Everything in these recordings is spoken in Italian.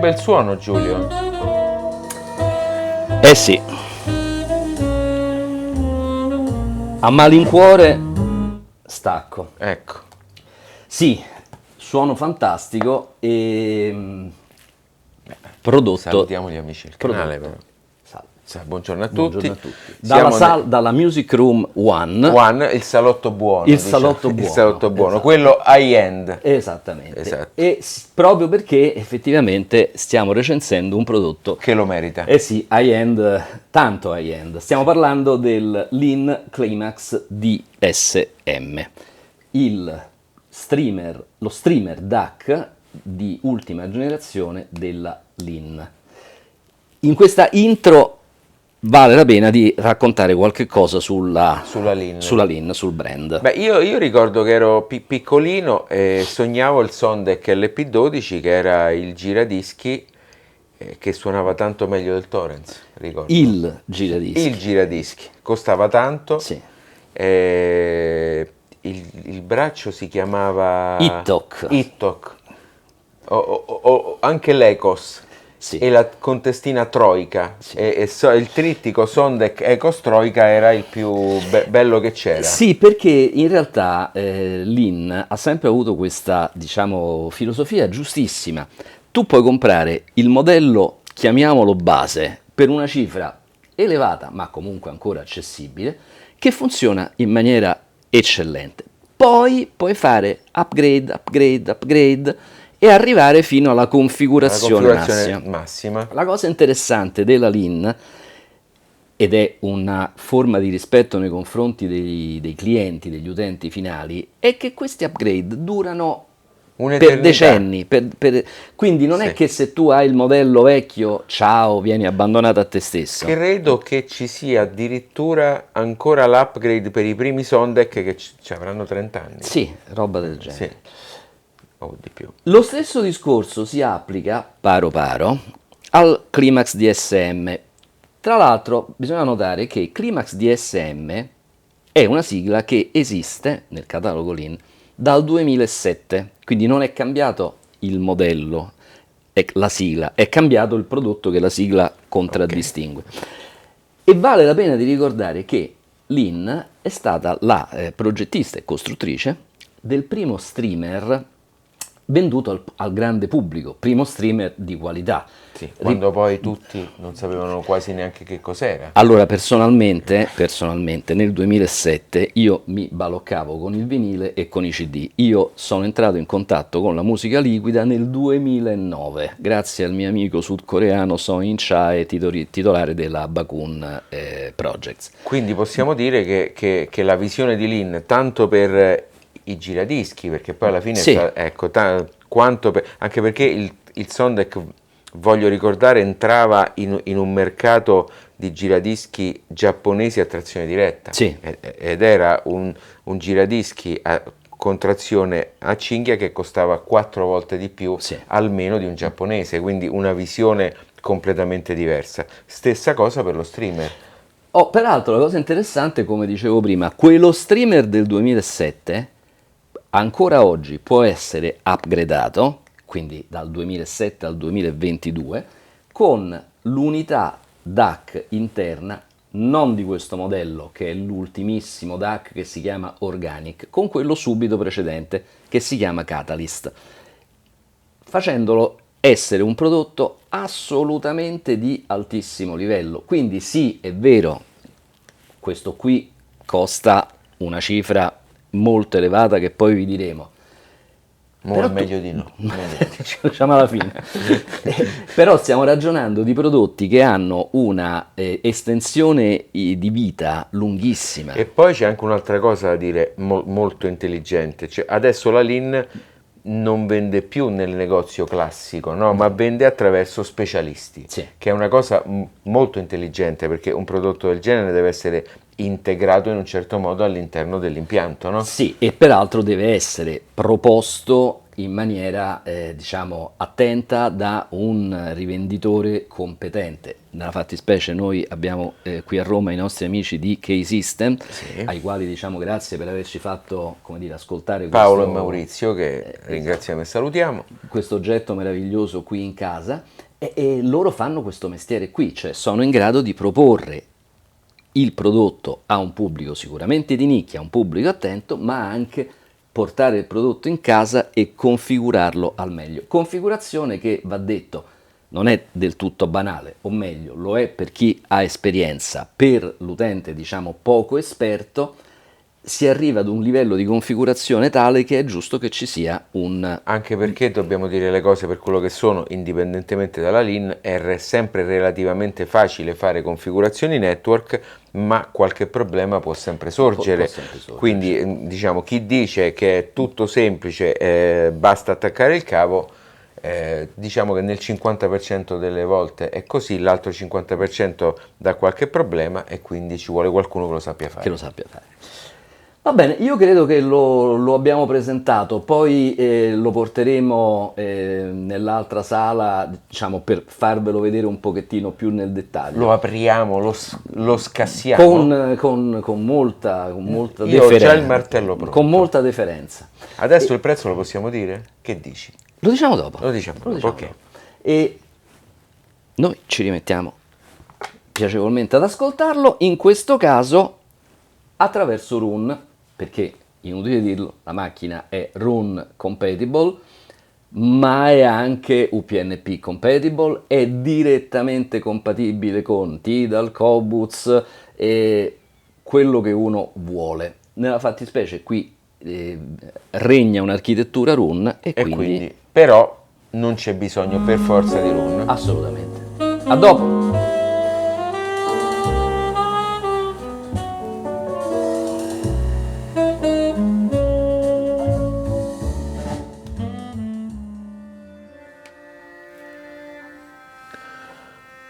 bel suono, Giulio. Eh sì, a malincuore stacco. Ecco, Sì, suono fantastico e prodotto. salutiamo gli amici del canale, però. Prodotto. Salve. Buongiorno a tutti. Buongiorno a tutti. Dalla, Siamo dalla Music Room One. One, il salotto buono. Il diciamo. salotto Il buono, salotto buono, esatto. quello high-end. Esattamente. Esatto. E proprio perché effettivamente stiamo recensendo un prodotto. Che lo merita. Eh sì, high-end, tanto high-end. Stiamo parlando del Lean Climax DSM, lo streamer DAC di ultima generazione della Lean. In questa intro vale la pena di raccontare qualche cosa sulla Lean. Lean, sul brand. Beh, io ricordo che ero piccolino e sognavo il Sondec LP12, che era il giradischi che suonava tanto meglio del Torrens, ricordo. Il giradischi. Il giradischi. Costava tanto. Sì. Il braccio si chiamava Ittok. Anche l'Ecos. Sì. E la contestina Troika. Sì. Il trittico Sondec Ecos Troika era il più bello che c'era. Sì, perché in realtà Lean ha sempre avuto questa, diciamo, filosofia giustissima. Tu puoi comprare il modello, chiamiamolo base, per una cifra elevata, ma comunque ancora accessibile, che funziona in maniera eccellente. Poi puoi fare upgrade e arrivare fino alla configurazione massima. La cosa interessante della Lean, ed è una forma di rispetto nei confronti dei clienti, degli utenti finali, è che questi upgrade durano per decenni, quindi non è che se tu hai il modello vecchio, ciao, vieni abbandonato a te stesso. Credo che ci sia addirittura ancora l'upgrade per i primi Sondec che ci avranno 30 anni. Sì, roba del genere. Sì. O di più. Lo stesso discorso si applica paro al Climax DSM. Tra l'altro bisogna notare che Climax DSM è una sigla che esiste nel catalogo Lean dal 2007, quindi non è cambiato il modello, la sigla, è cambiato il prodotto che la sigla contraddistingue. Okay. E vale la pena di ricordare che Lean è stata la progettista e costruttrice del primo streamer venduto al grande pubblico, primo streamer di qualità. Sì, quando poi tutti non sapevano quasi neanche che cos'era. Allora, personalmente nel 2007 io mi baloccavo con il vinile e con i CD. Io sono entrato in contatto con la musica liquida nel 2009, grazie al mio amico sudcoreano Song In-chae, titolare della Bakun Projects. Quindi possiamo dire che la visione di Lean, tanto per i giradischi, perché poi alla fine sì. Anche perché il Sondec, voglio ricordare, entrava in un mercato di giradischi giapponesi a trazione diretta, sì. Ed era un giradischi con trazione a cinghia che costava 4 volte di più, sì, almeno di un giapponese, quindi una visione completamente diversa. Stessa cosa per lo streamer. Peraltro la cosa interessante, come dicevo prima, quello streamer del 2007 ancora oggi può essere upgradato, quindi dal 2007 al 2022, con l'unità DAC interna, non di questo modello che è l'ultimissimo DAC che si chiama Organic, con quello subito precedente che si chiama Catalyst, facendolo essere un prodotto assolutamente di altissimo livello. Quindi sì, è vero, questo qui costa una cifra molto elevata che poi vi diremo. Però meglio di no. Ci facciamo alla fine. Però stiamo ragionando di prodotti che hanno una estensione di vita lunghissima. E poi c'è anche un'altra cosa da dire molto intelligente. Cioè, adesso la Lean non vende più nel negozio classico, no? Ma vende attraverso specialisti, sì, che è una cosa molto intelligente, perché un prodotto del genere deve essere integrato in un certo modo all'interno dell'impianto, no? Sì, e peraltro deve essere proposto in maniera diciamo attenta da un rivenditore competente. Nella fattispecie noi abbiamo qui a Roma i nostri amici di K-System, Sì. ai quali diciamo grazie per averci fatto, come dire, ascoltare Paolo e questo, Maurizio, che ringraziamo e salutiamo. questo oggetto meraviglioso qui in casa, e loro fanno questo mestiere qui, cioè sono in grado di proporre il prodotto a un pubblico sicuramente di nicchia, a un pubblico attento, ma anche portare il prodotto in casa e configurarlo al meglio. Configurazione che, va detto, non è del tutto banale, o meglio, lo è per chi ha esperienza. Per l'utente, diciamo, poco esperto, si arriva ad un livello di configurazione tale che è giusto che ci sia un... Anche perché dobbiamo dire le cose per quello che sono, indipendentemente dalla LIN, è sempre relativamente facile fare configurazioni network, ma qualche problema può sempre sorgere. Può sempre sorgere. Quindi diciamo, chi dice che è tutto semplice, basta attaccare il cavo, diciamo che nel 50% delle volte è così, l'altro 50% dà qualche problema e quindi ci vuole qualcuno che lo sappia fare. che lo sappia fare. Va bene, io credo che lo abbiamo presentato, poi lo porteremo nell'altra sala, diciamo, per farvelo vedere un pochettino più nel dettaglio. Lo apriamo, lo scassiamo. Con molta Io ho deferenza. già il martello pronto. Con molta deferenza. Adesso il prezzo lo possiamo dire? Che dici? Lo diciamo dopo. Lo diciamo dopo, ok. dopo. E noi ci rimettiamo piacevolmente ad ascoltarlo, in questo caso attraverso Roon, perché inutile dirlo, la macchina è Roon compatible, ma è anche UPnP compatible, è direttamente compatibile con Tidal, Qobuz e quello che uno vuole. Nella fattispecie qui regna un'architettura Roon e quindi però non c'è bisogno per forza di Roon. assolutamente. A dopo!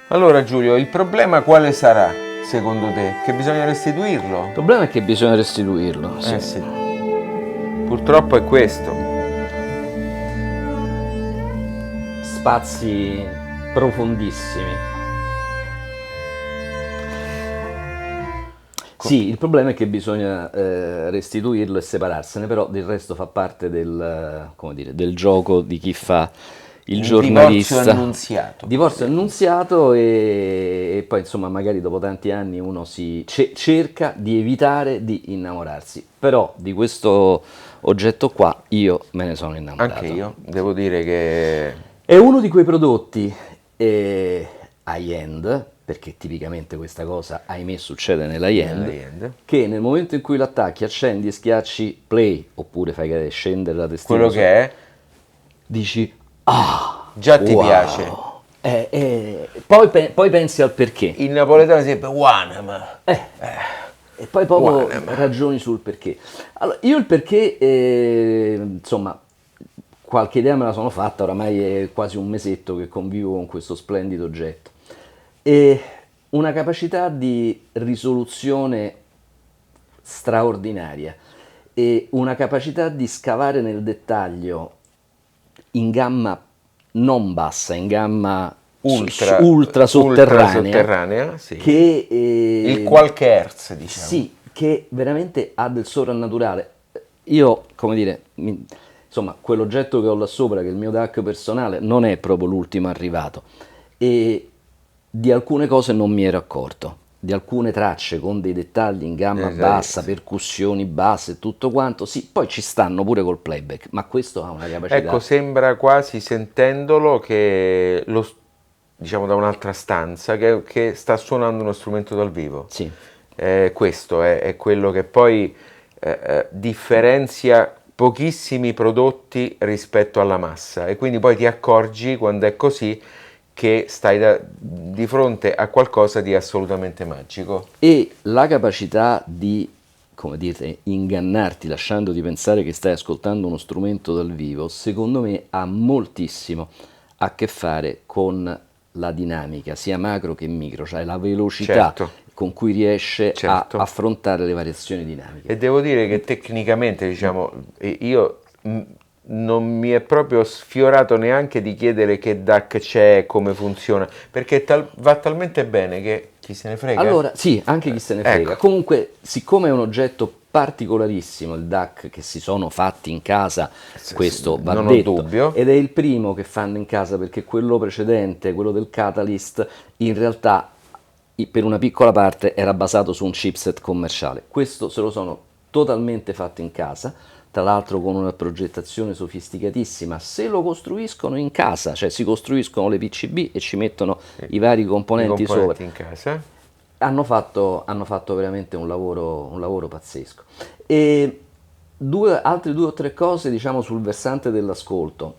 Allora Giulio, il problema quale sarà secondo te? Che bisogna restituirlo? Il problema è che bisogna restituirlo. Sì. Sì. Purtroppo è questo. Spazi profondissimi. Sì, il problema è che bisogna restituirlo e separarsene, però del resto fa parte del, come dire, del gioco di chi fa il giornalista. Divorzio annunziato. Divorzio annunziato e poi insomma magari dopo tanti anni uno si cerca di evitare di innamorarsi, però di questo oggetto qua io me ne sono innamorato. Anche io, devo dire che... È uno di quei prodotti high-end, perché tipicamente questa cosa, ahimè, succede nell'high-end, che nel momento in cui l'attacchi, accendi e schiacci play, oppure fai scendere la testina, quello che è, dici, già ti wow. piace. Poi pensi al perché. Il napoletano si dice Wanama. E poi proprio ragioni sul perché. Allora, io il perché, insomma, qualche idea me la sono fatta, oramai è quasi un mesetto che convivo con questo splendido oggetto. E una capacità di risoluzione straordinaria e una capacità di scavare nel dettaglio in gamma non bassa, in gamma ultra sotterranea, sì. Che il qualche hertz, diciamo. Sì, che veramente ha del sovrannaturale. Io, come dire, insomma, quell'oggetto che ho là sopra, che è il mio DAC personale, non è proprio l'ultimo arrivato, e di alcune cose non mi ero accorto, di alcune tracce con dei dettagli in gamma bassa, percussioni basse e tutto quanto, sì, poi ci stanno pure col playback, ma questo ha una capacità. Ecco, sembra quasi, sentendolo, che diciamo da un'altra stanza, che sta suonando uno strumento dal vivo. Sì. Questo è quello che poi differenzia pochissimi prodotti rispetto alla massa, e quindi poi ti accorgi quando è così che stai di fronte a qualcosa di assolutamente magico. E la capacità di, come dire, ingannarti lasciandoti pensare che stai ascoltando uno strumento dal vivo, secondo me ha moltissimo a che fare con la dinamica, sia macro che micro, cioè la velocità con cui riesce a affrontare le variazioni dinamiche. E devo dire che tecnicamente, diciamo, io non mi è proprio sfiorato neanche di chiedere che DAC c'è, come funziona, perché va talmente bene che chi se ne frega. Allora, sì, anche chi se ne frega. Ecco. Comunque, siccome è un oggetto particolarissimo, il DAC che si sono fatti in casa, questo va non ho detto, dubbio. ed è il primo che fanno in casa perché quello precedente, quello del Catalyst, in realtà per una piccola parte era basato su un chipset commerciale. Questo se lo sono totalmente fatto in casa, tra l'altro con una progettazione sofisticatissima. Se lo costruiscono in casa, cioè si costruiscono le PCB e ci mettono i vari I componenti sopra, componenti in casa. hanno fatto veramente un lavoro pazzesco. E altre due o tre cose, diciamo, sul versante dell'ascolto.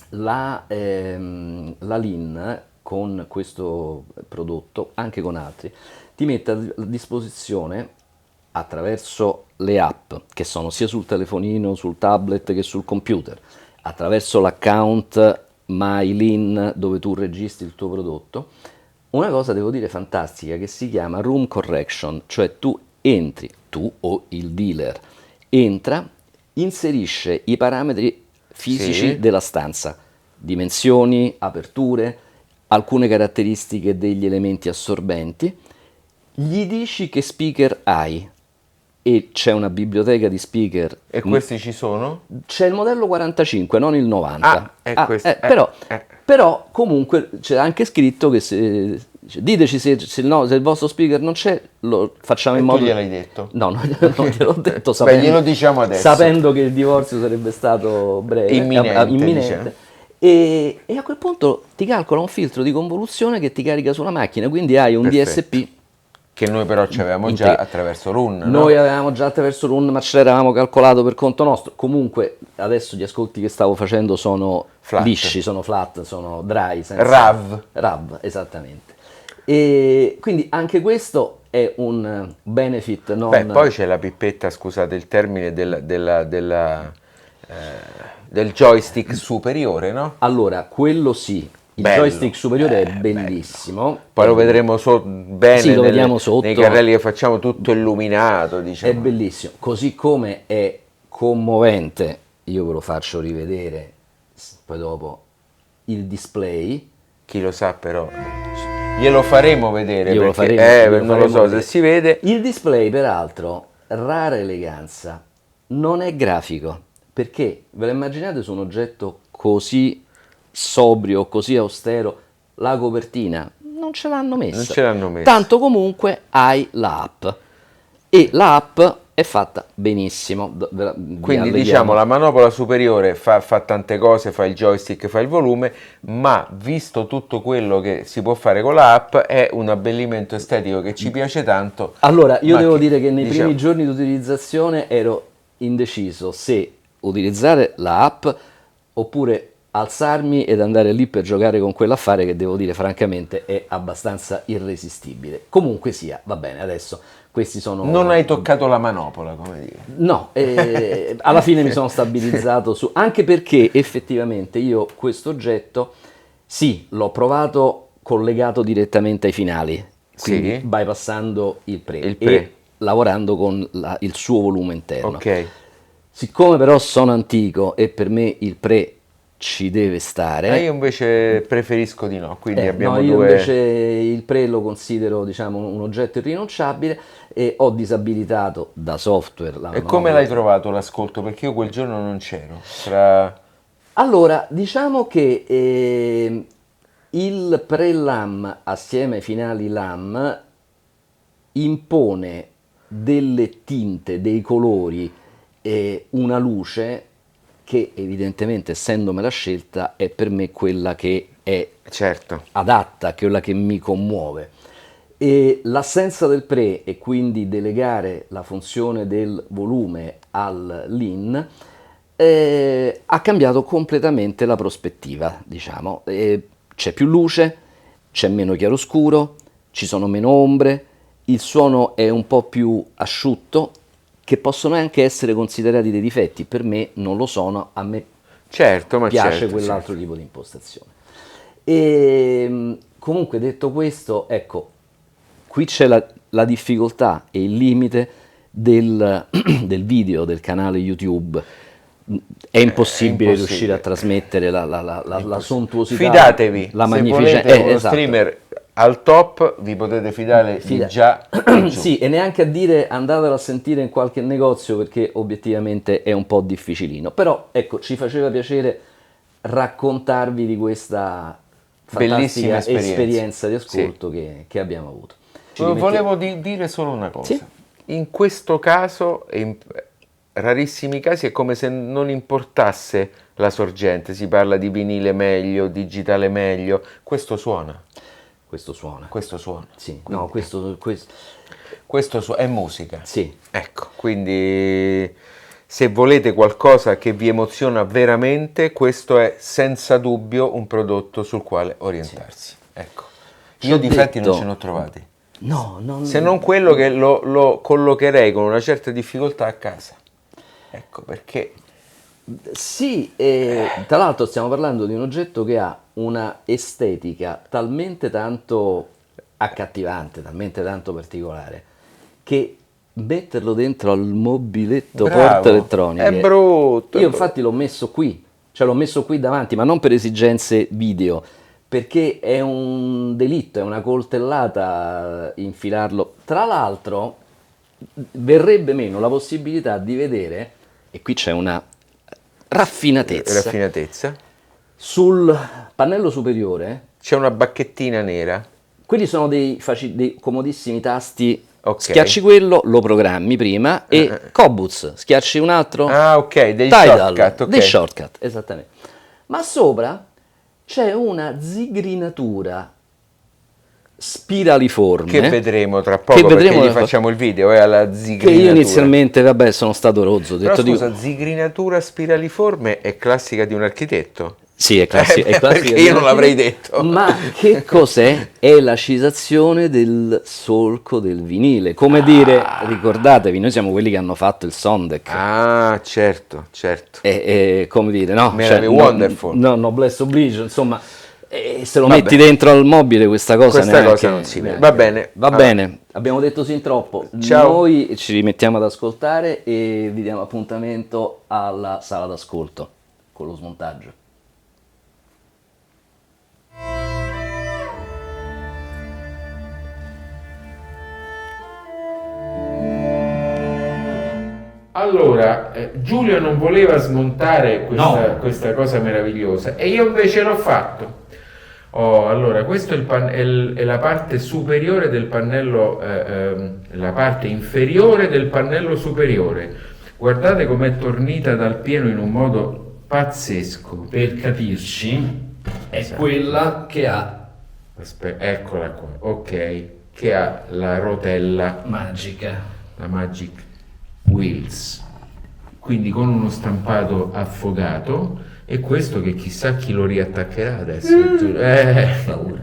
La LIN con questo prodotto, anche con altri, ti mette a disposizione attraverso le app che sono sia sul telefonino, sul tablet che sul computer, attraverso l'account MyLin dove tu registri il tuo prodotto, una cosa devo dire fantastica che si chiama room correction, cioè tu o il dealer entra, inserisce i parametri fisici Sì. della stanza, dimensioni, aperture, alcune caratteristiche degli elementi assorbenti, gli dici che speaker hai e c'è una biblioteca di speaker. E questi ci sono? C'è il modello 45, non il 90. Però comunque c'è anche scritto che diteci se il vostro speaker non c'è, lo facciamo in E modo. tu gliel'hai detto? No, non gliel'ho detto Beh, glielo diciamo adesso. sapendo che il divorzio sarebbe stato breve, Imminente, diciamo. E a quel punto ti calcola un filtro di convoluzione che ti carica sulla macchina, quindi hai un Perfetto. DSP. Che noi però ci avevamo già attraverso RUN, no? Noi avevamo già attraverso RUN, ma ce l'eravamo calcolato per conto nostro. Comunque, adesso gli ascolti che stavo facendo sono Flat. lisci, sono flat, sono dry. RAV, esattamente. E quindi anche questo è un benefit non. Beh, poi c'è la pippetta, scusate il termine, del joystick superiore, no? Allora, quello sì. Il Bello. joystick superiore è bellissimo. Poi lo vedremo bene Sì, lo vediamo sotto. nei carrelli che facciamo, tutto illuminato, diciamo. È bellissimo, così come è commovente, io ve lo faccio rivedere poi dopo, il display. Chi lo sa però, glielo faremo vedere, Glielo perché faremo non lo so vedere. se si vede. Il display, peraltro, rara eleganza, non è grafico, perché ve lo immaginate su un oggetto così sobrio, così austero, la copertina non ce l'hanno messa. Non ce l'hanno messa. Tanto comunque hai l'app e l'app è fatta benissimo. Quindi diciamo la manopola superiore fa tante cose, fa il joystick, fa il volume, ma visto tutto quello che si può fare con l'app è un abbellimento estetico che ci piace tanto. Allora, io devo che, dire che nei diciamo, primi giorni di utilizzazione ero indeciso se utilizzare l'app oppure alzarmi ed andare lì per giocare con quell'affare che devo dire francamente è abbastanza irresistibile. Comunque sia, va bene, adesso questi sono. Non hai toccato la manopola, come dire. No, alla fine mi sono stabilizzato su, anche perché effettivamente io questo oggetto, sì, l'ho provato collegato direttamente ai finali, quindi Sì. bypassando il pre, Il pre. e lavorando con il suo volume interno. Ok. Siccome però sono antico e per me il pre ci deve stare. Io invece preferisco di no, quindi abbiamo no, io due. invece il pre lo considero, diciamo, un oggetto irrinunciabile e ho disabilitato da software la E come l'hai trovato l'ascolto? Perché io quel giorno non c'ero. Allora, diciamo che il pre-LAM assieme ai finali LAM impone delle tinte, dei colori e una luce che evidentemente, essendomela scelta, è per me quella che è Certo. adatta, quella che mi commuove. E l'assenza del pre e quindi delegare la funzione del volume al LIN ha cambiato completamente la prospettiva, diciamo. C'è più luce, c'è meno chiaroscuro, ci sono meno ombre, il suono è un po' più asciutto, che possono anche essere considerati dei difetti, per me non lo sono, a me Certo, ma piace certo, quell'altro certo. tipo di impostazione. E comunque detto questo, ecco, qui c'è la difficoltà e il limite del video del canale YouTube. è impossibile riuscire a trasmettere la sontuosità, Fidatevi, la se magnificenza. volete uno Esatto. streamer al top, vi potete fidare di già. Sì, e neanche a dire andatelo a sentire in qualche negozio, perché obiettivamente è un po' difficilino. Però ecco, ci faceva piacere raccontarvi di questa Bellissima fantastica esperienza. esperienza di ascolto che abbiamo avuto. Volevo dire solo una cosa. Sì. In questo caso, e in rarissimi casi, è come se non importasse la sorgente. Si parla di vinile meglio, digitale meglio. Questo suona. Questo suona. Questo suona. Sì, no, questo È musica. sì. Ecco, quindi se volete qualcosa che vi emoziona veramente, questo è senza dubbio un prodotto sul quale orientarsi. Ecco. Io difetti non ce ne ho trovati. No, Se non quello che lo collocherei con una certa difficoltà a casa. Ecco perché. Sì, e tra l'altro stiamo parlando di un oggetto che ha una estetica talmente tanto accattivante, talmente tanto particolare, che metterlo dentro al mobiletto Bravo, porta elettroniche è brutto. Io infatti l'ho messo qui, cioè l'ho messo qui davanti, ma non per esigenze video, perché è un delitto, è una coltellata infilarlo. Tra l'altro verrebbe meno la possibilità di vedere, e qui c'è una raffinatezza, sul pannello superiore. C'è una bacchettina nera. Quelli sono dei comodissimi tasti. Ok. Schiacci quello, lo programmi prima, e Cobuz, schiacci un altro. Ah, ok, dei Tidal, shortcut. Ok. dei shortcut, esattamente. Ma sopra c'è una zigrinatura spiraliforme Che vedremo tra poco, perché gli facciamo il video, alla zigrinatura. Che io inizialmente, vabbè, sono stato rozzo. Però scusa, zigrinatura spiraliforme è classica di un architetto? Sì, è classica. Perché io non l'avrei detto. Ma che cos'è? È la cisazione del solco del vinile. Come dire, ricordatevi, noi siamo quelli che hanno fatto il Sondec. Ah, certo. Come dire, no? Wonderful. No, Noblesse Oblige, insomma, se lo metti dentro al mobile questa cosa non si vede. Va bene. Va bene, abbiamo detto sin troppo. Ciao. Noi ci rimettiamo ad ascoltare e vi diamo appuntamento alla sala d'ascolto con lo smontaggio. Allora, Giulio non voleva smontare questa cosa meravigliosa e io invece l'ho fatto. Allora, questo è la parte superiore del pannello, la parte inferiore del pannello superiore. Guardate com'è tornita dal pieno in un modo pazzesco. Per capirci, è quella che ha... Aspetta, eccola qua, ok, che ha la rotella magica. La Magic Wheels, quindi con uno stampato affogato, e questo che chissà chi lo riattaccherà adesso. Paura.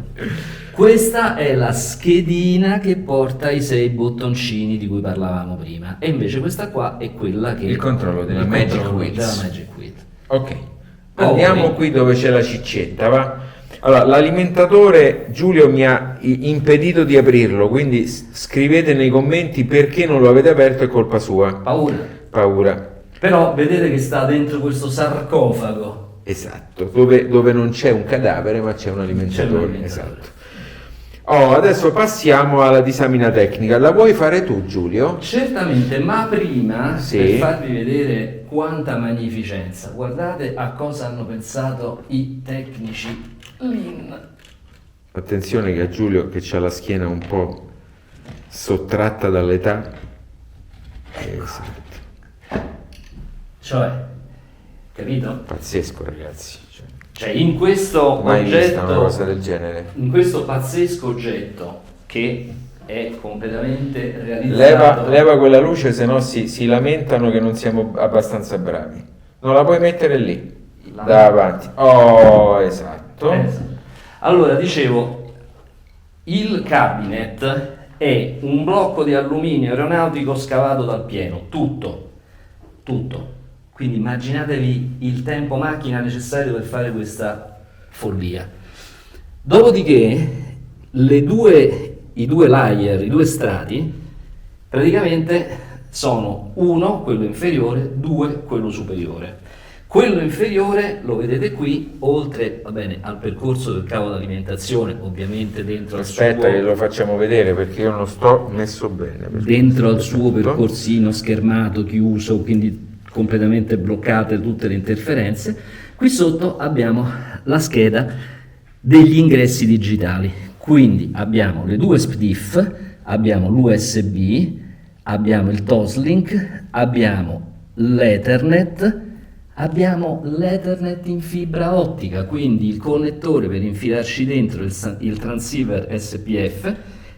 Questa è la schedina che porta i 6 bottoncini di cui parlavamo prima, e invece questa qua è quella che... Il controllo della Magic Wheels. Della Magic Wheel. Ok, andiamo qui dove c'è la ciccetta, va? Allora, l'alimentatore Giulio mi ha impedito di aprirlo, quindi scrivete nei commenti perché non lo avete aperto, è colpa sua. Paura. Però vedete che sta dentro questo sarcofago. Esatto, dove non c'è un cadavere ma c'è un alimentatore. Esatto. Adesso passiamo alla disamina tecnica. La vuoi fare tu, Giulio? Certamente, ma prima, sì, per farvi vedere quanta magnificenza, guardate a cosa hanno pensato i tecnici. Attenzione che a Giulio, che ha la schiena un po' sottratta dall'età, esatto, cioè, capito? Pazzesco, ragazzi, cioè in questo mai oggetto, vista una cosa del genere, in questo pazzesco oggetto che è completamente realizzato. Leva quella luce, se no si lamentano che non siamo abbastanza bravi. Non la puoi mettere lì, davanti. Esatto. Allora, dicevo, il cabinet è un blocco di alluminio aeronautico scavato dal pieno, tutto. Quindi immaginatevi il tempo macchina necessario per fare questa follia. Dopodiché i due layer, i due strati, praticamente sono 1 quello inferiore, 2 quello superiore. Quello inferiore lo vedete qui, oltre al percorso del cavo d'alimentazione, ovviamente dentro Aspetta che lo facciamo vedere perché io non sto messo bene. dentro al suo percorsino schermato, chiuso, quindi completamente bloccate tutte le interferenze. Qui sotto abbiamo la scheda degli ingressi digitali, quindi abbiamo le due SPDIF, abbiamo l'USB, abbiamo il Toslink, abbiamo l'Ethernet, abbiamo l'Ethernet in fibra ottica, quindi il connettore per infilarci dentro il transceiver SPF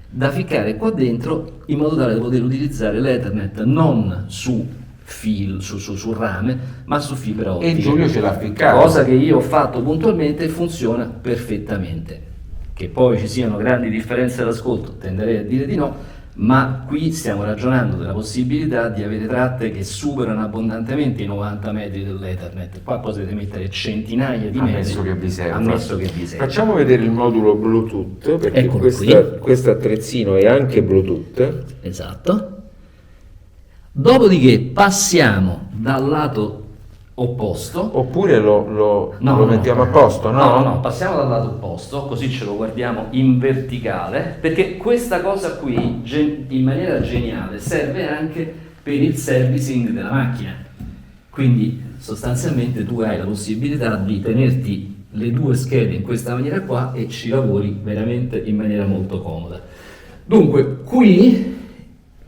da ficcare qua dentro in modo tale da poter utilizzare l'Ethernet non su rame, ma su fibra ottica. E Giulio ce l'ha ficcato. Cosa che io ho fatto puntualmente e funziona perfettamente. Che poi ci siano grandi differenze d'ascolto, tenderei a dire di no, ma qui stiamo ragionando della possibilità di avere tratte che superano abbondantemente i 90 metri dell'Ethernet. Qua potete mettere centinaia di metri, ammesso che vi serva. ammesso che vi serva. Facciamo vedere il modulo Bluetooth, perché Eccolo questo attrezzino è anche Bluetooth. Esatto. Dopodiché passiamo dal lato opposto. Oppure lo mettiamo a posto, no? No, passiamo dal lato opposto, così ce lo guardiamo in verticale, perché questa cosa qui, in maniera geniale, serve anche per il servicing della macchina. Quindi sostanzialmente tu hai la possibilità di tenerti le due schede in questa maniera qua e ci lavori veramente in maniera molto comoda. Dunque, qui,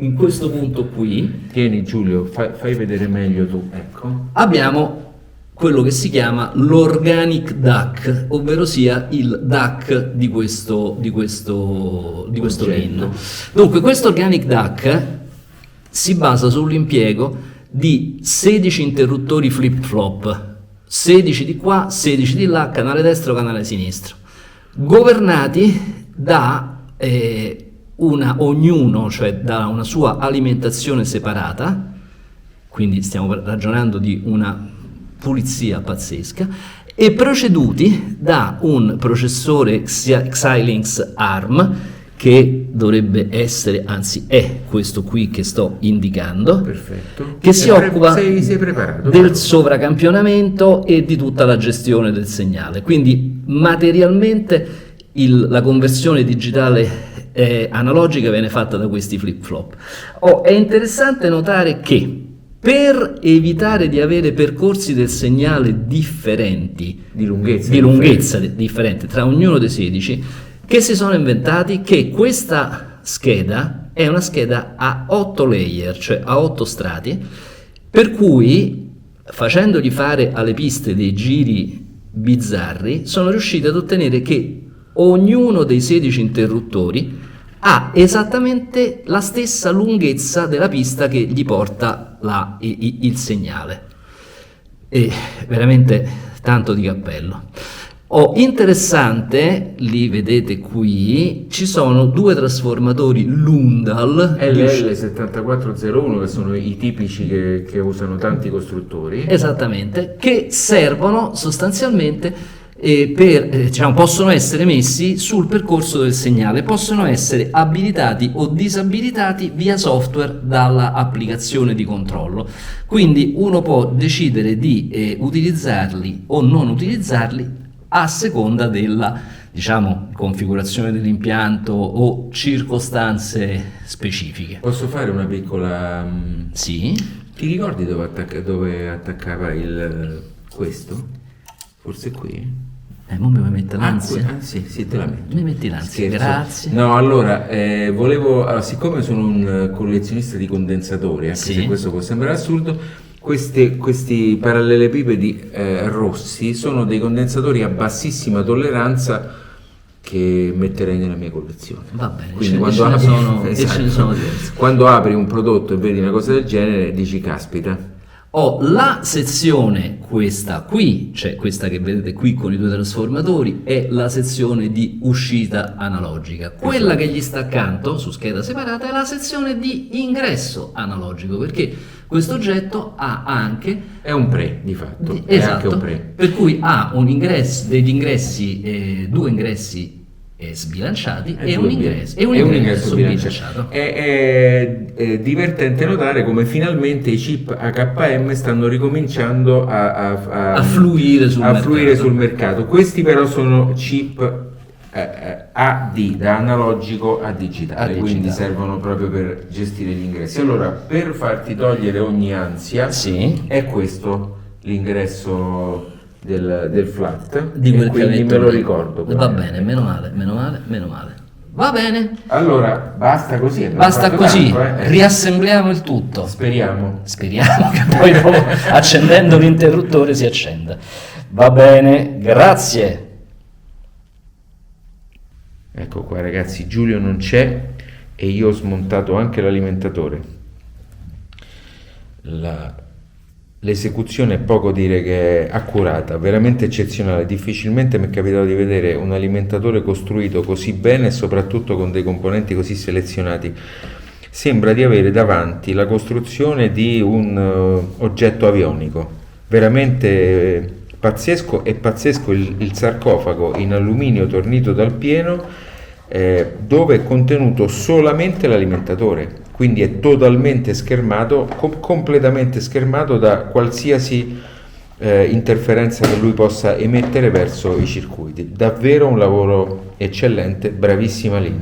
in questo punto qui, Tieni Giulio, fai vedere meglio tu, ecco. abbiamo quello che si chiama l'organic DAC, ovvero sia il DAC di questo LIN. Dunque, questo organic DAC si basa sull'impiego di 16 interruttori flip-flop, 16 di qua, 16 di là, canale destro, canale sinistro, governati da ognuno, cioè da una sua alimentazione separata, quindi stiamo ragionando di una pulizia pazzesca, e proceduti da un processore Xilinx ARM che dovrebbe essere, anzi è questo qui che sto indicando, Perfetto. che si occupa sei preparato, del sovracampionamento e di tutta la gestione del segnale. Quindi materialmente la conversione digitale analogica viene fatta da questi flip-flop. È interessante notare che per evitare di avere percorsi del segnale differenti, di lunghezza differente tra ognuno dei 16, che si sono inventati che questa scheda è una scheda a 8 layer, cioè a 8 strati, per cui facendogli fare alle piste dei giri bizzarri sono riusciti ad ottenere che ognuno dei 16 interruttori ha esattamente la stessa lunghezza della pista che gli porta il segnale. E veramente tanto di cappello. Interessante, li vedete qui, ci sono due trasformatori Lundal LL7401 che sono i tipici che usano tanti costruttori. Esattamente, che servono sostanzialmente possono essere messi sul percorso del segnale, possono essere abilitati o disabilitati via software dalla applicazione di controllo. Quindi uno può decidere di utilizzarli o non utilizzarli a seconda della, configurazione dell'impianto o circostanze specifiche. Posso fare una piccola... Sì. Ti ricordi dove attaccava questo? Forse qui? Mo mi vuoi mettere l'ansia? Sì, te la metto. Mi metti l'ansia, Scherzo. grazie. No, allora, siccome sono un collezionista di condensatori, anche se questo può sembrare assurdo, questi parallelepipedi rossi sono dei condensatori a bassissima tolleranza che metterei nella mia collezione. Va bene, quindi ce ne sono diversi. Quando apri un prodotto e vedi una cosa del genere dici caspita. La sezione questa qui, cioè questa che vedete qui con i due trasformatori, è la sezione di uscita analogica. Quella che gli sta accanto, su scheda separata, è la sezione di ingresso analogico, perché questo oggetto ha anche... È un pre, di fatto. Esatto, è anche un pre. Per cui ha due ingressi sbilanciati E e due un ingresso bilanciato. È divertente notare come finalmente i chip AKM stanno ricominciando A fluire sul mercato. Questi però sono chip AD, da analogico a digitale, quindi servono proprio per gestire gli ingressi. Allora, per farti togliere ogni ansia, Sì. è questo l'ingresso del flat, Di quel quindi cavetto me lo lì. ricordo. Va bene, meno male. Va bene. Allora, basta così. abbiamo Basta fatto così, tanto, riassembliamo il tutto. Speriamo. Speriamo che poi dopo, accendendo l'interruttore si accenda. Va bene, grazie. Ecco qua ragazzi, Giulio non c'è e io ho smontato anche l'alimentatore. L'esecuzione è poco dire che è accurata, veramente eccezionale. Difficilmente mi è capitato di vedere un alimentatore costruito così bene e soprattutto con dei componenti così selezionati. Sembra di avere davanti la costruzione di un oggetto avionico. Veramente pazzesco. È pazzesco il sarcofago in alluminio tornito dal pieno, dove è contenuto solamente l'alimentatore, quindi è totalmente schermato, completamente schermato da qualsiasi interferenza che lui possa emettere verso i circuiti. Davvero un lavoro eccellente, bravissima Lynn.